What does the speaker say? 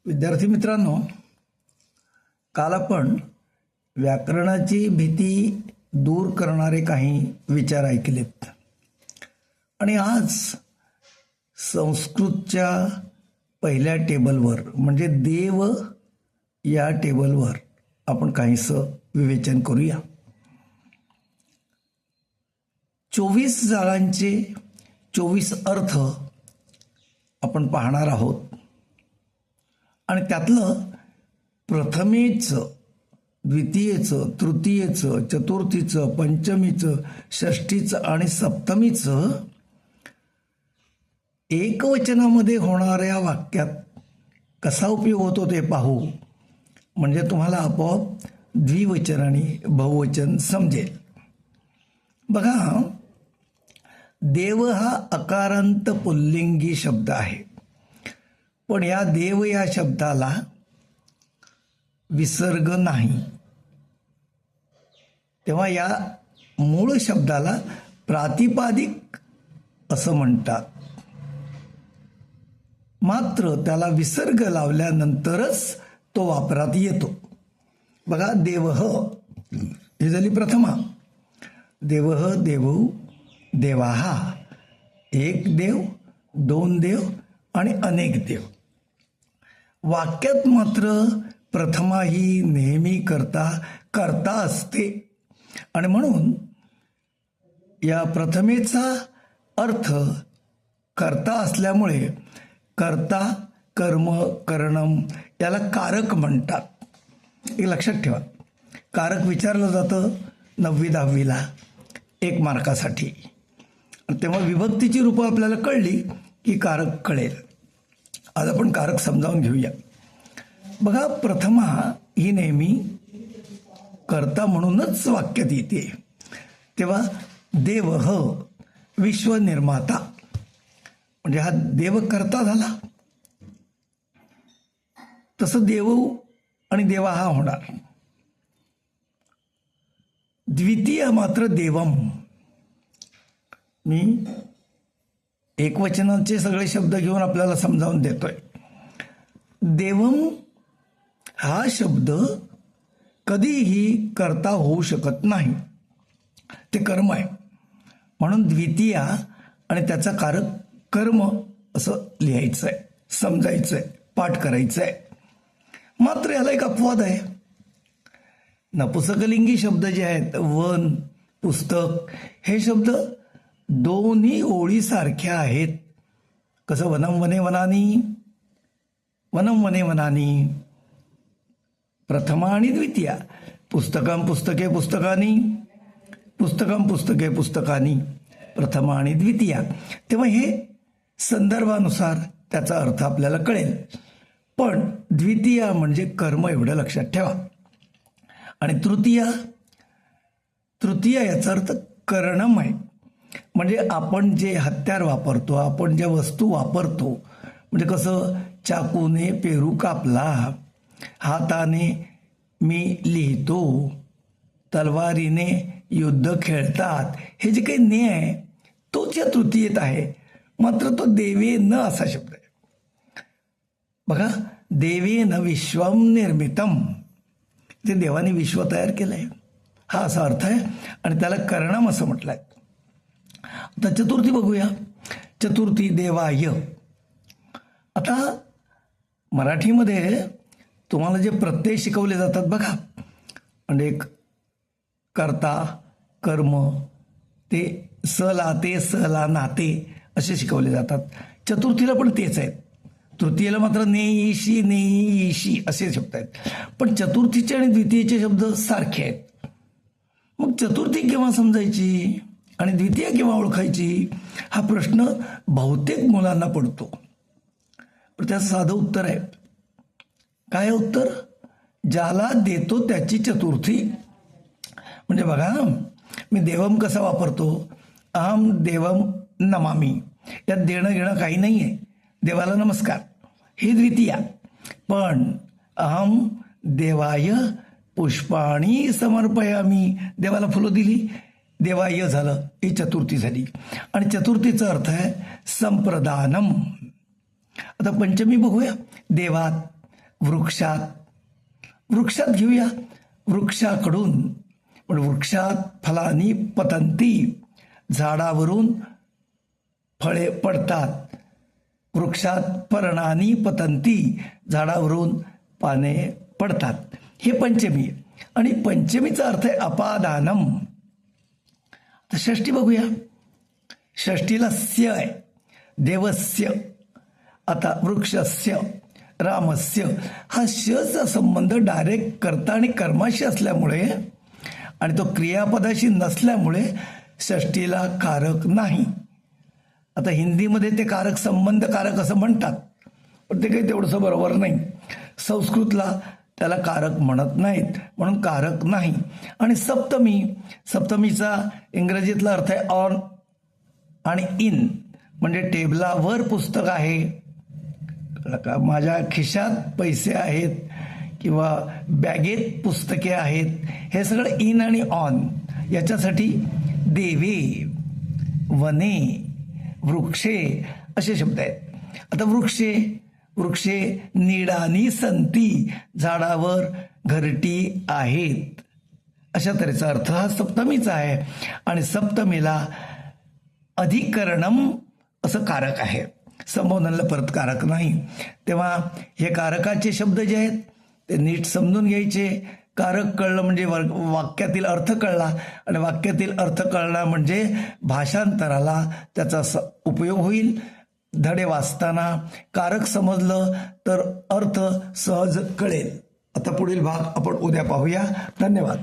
विद्यार्थी मित्रांनो, काल आपण व्याकरणाची भीती दूर करणारे काही विचार ऐकलेत आणि आज संस्कृतच्या पहिल्या टेबलवर म्हणजे देव या टेबलवर आपण काहीसं विवेचन करूया. 24 जागांचे 24 अर्थ आपण पाहणार आहोत आणि त्यातलं प्रथमेचं, द्वितीयेचं, तृतीयेचं, चतुर्थीचं, पंचमीचं, षष्ठीचं आणि सप्तमीचं एकवचनामध्ये होणाऱ्या वाक्यात कसा उपयोग होतो ते पाहू. म्हणजे तुम्हाला आपोआप द्विवचन आणि बहुवचन समजेल. बघा, देव हा अकारांत पुल्लिंगी शब्द आहे, पण या देव या शब्दाला विसर्ग नाही. तेव्हा या मूळ शब्दाला प्रातिपादिक असं म्हणतात. मात्र त्याला विसर्ग लावल्यानंतरच तो वापरात येतो. बघा, देवः ही झाली प्रथमा. देवः, देवौ, देवाहा. एक देव, दोन देव आणि अनेक देव. वाक्यात मात्र प्रथमा ही नेहमी करता असते आणि म्हणून या प्रथमेचा अर्थ कर्ता असल्यामुळे कर्ता, कर्म, करणम याला कारक म्हणतात. एक लक्षात ठेवा, कारक विचारलं जातं 9वी-10वीला 1 मार्कासाठी. तेव्हा विभक्तीची रूपं आपल्याला कळली की कारक कळेल. आज आपण कारक समजावून घेऊया. बघा, प्रथमा ही नेहमी कर्ता म्हणूनच वाक्यात येते. तेव्हा देवः विश्वनिर्माता म्हणजे हा देव कर्ता झाला, तसं देवौ आणि देवा हा होणार. द्वितीय मात्र देवम. मी एकवचनाचे सगळे शब्द घेऊन आपल्याला समजावून देतोय. देवम हा शब्द कधीही कर्ता होऊ शकत नाही, ते कर्म आहे. म्हणून द्वितीया आणि त्याचा कारक कर्म असं लिहायचं आहे, समजायचं आहे, पाठ करायचं आहे. मात्र याला एक अपवाद आहे. नपुसकलिंगी शब्द जे आहेत, वन, पुस्तक, हे शब्द दोन्ही ओळीसारख्या आहेत. कसं, वनम वने वनानी, वनम वने वनानी. प्रथमा आणि द्वितीया. पुस्तकम पुस्तके पुस्तकानी, पुस्तकम पुस्तके पुस्तकानी. प्रथमा आणि द्वितीया. तेव्हा हे संदर्भानुसार त्याचा अर्थ आपल्याला कळेल. पण द्वितीया म्हणजे कर्म, एवढं लक्षात ठेवा. आणि तृतीया याचा अर्थ करणम आहे. म्हणजे आपण जे हत्यार वापरतो, आपण ज्या वस्तू वापरतो, म्हणजे कसं, चाकूने पेरू कापला, हाताने मी लिहितो, तलवारीने युद्ध खेळतात, हे जे काही ने आहे तोच या तृतीयेत आहे. मात्र तो देवेन असा शब्द आहे. बघा, देवेन विश्वम निर्मितम. ते देवाने विश्व तयार केलंय, हा असा अर्थ आहे. आणि त्याला करणम असं म्हटलंय. आता चतुर्थी बघूया. चतुर्थी देवाय. आता मराठीमध्ये तुम्हाला जे प्रत्यय शिकवले जातात बघा, म्हणजे एक कर्ता, कर्म, ते सला, ते सला, नाते असे शिकवले जातात. चतुर्थीला पण तेच आहेत. तृतीयेला मात्र नेईशी, नेईशी असे शब्द आहेत. पण चतुर्थीचे आणि द्वितीयेचे शब्द सारखे आहेत. मग चतुर्थी केव्हा समजायची आणि द्वितीय केव्हा ओळखायची, हा प्रश्न बहुतेक मुलांना पडतो. पण त्याचं साधं उत्तर आहे. काय उत्तर? ज्याला देतो त्याची चतुर्थी. म्हणजे बघा, मी देवम कसा वापरतो, अहम देवम नमामी. यात देणं घेणं काही नाही आहे. देवाला नमस्कार ही द्वितीया. पण अहम देवाय पुष्पाणी समर्पयामी, देवाला फुलं दिली, देवाय झालं, ही चतुर्थी झाली. आणि चतुर्थीचा अर्थ आहे संप्रदानम. आता पंचमी बघूया. देवात वृक्षात घेऊया, वृक्षाकडून. पण वृक्षात फलानी पतंती, झाडावरून फळे पडतात. वृक्षात पर्णानी पतंती, झाडावरून पाने पडतात. हे पंचमी. आणि पंचमीचा अर्थ आहे अपादानम. तर षष्टी बघूया. षष्टीला स्य आहे, देवस्य. आता वृक्षस्य, रामस्य, हा शचा संबंध डायरेक्ट कर्ता आणि कर्माशी असल्यामुळे आणि तो क्रियापदाशी नसल्यामुळे षष्टीला कारक नाही. आता हिंदीमध्ये ते कारक, संबंध कारक असं म्हणतात, पण ते काही तेवढंसं बरोबर नाही. संस्कृतला त्याला कारक म्हणत नाहीत, म्हणून कारक नाही. आणि सप्तमीचा इंग्रजीतला अर्थ आहे ऑन आणि इन, म्हणजे टेबलावर पुस्तक आहे, माझ्या खिशात पैसे आहेत किंवा बॅगेत पुस्तके आहेत, हे सगळं इन आणि ऑन. याच्यासाठी देवे, वने, वृक्षे असे शब्द आहेत. आता वृक्षे नीडानी संती, झाडावर घरटी आहेत, अशा तऱ्हेचा अर्थ हा सप्तमीचा आहे. आणि सप्तमीला अधिकरणम असं कारक आहे, संबोधनाला परत कारक नाही. तेव्हा हे कारकाचे शब्द जे आहेत ते नीट समजून घ्यायचे. कारक कळलं म्हणजे वाक्यातील अर्थ कळला, आणि वाक्यातील अर्थ कळला म्हणजे भाषांतराला त्याचा उपयोग होईल. धडे वाचताना कारक समजलं तर अर्थ सहज कळेल. आता पुढील भाग आपण उद्या पाहूया. धन्यवाद.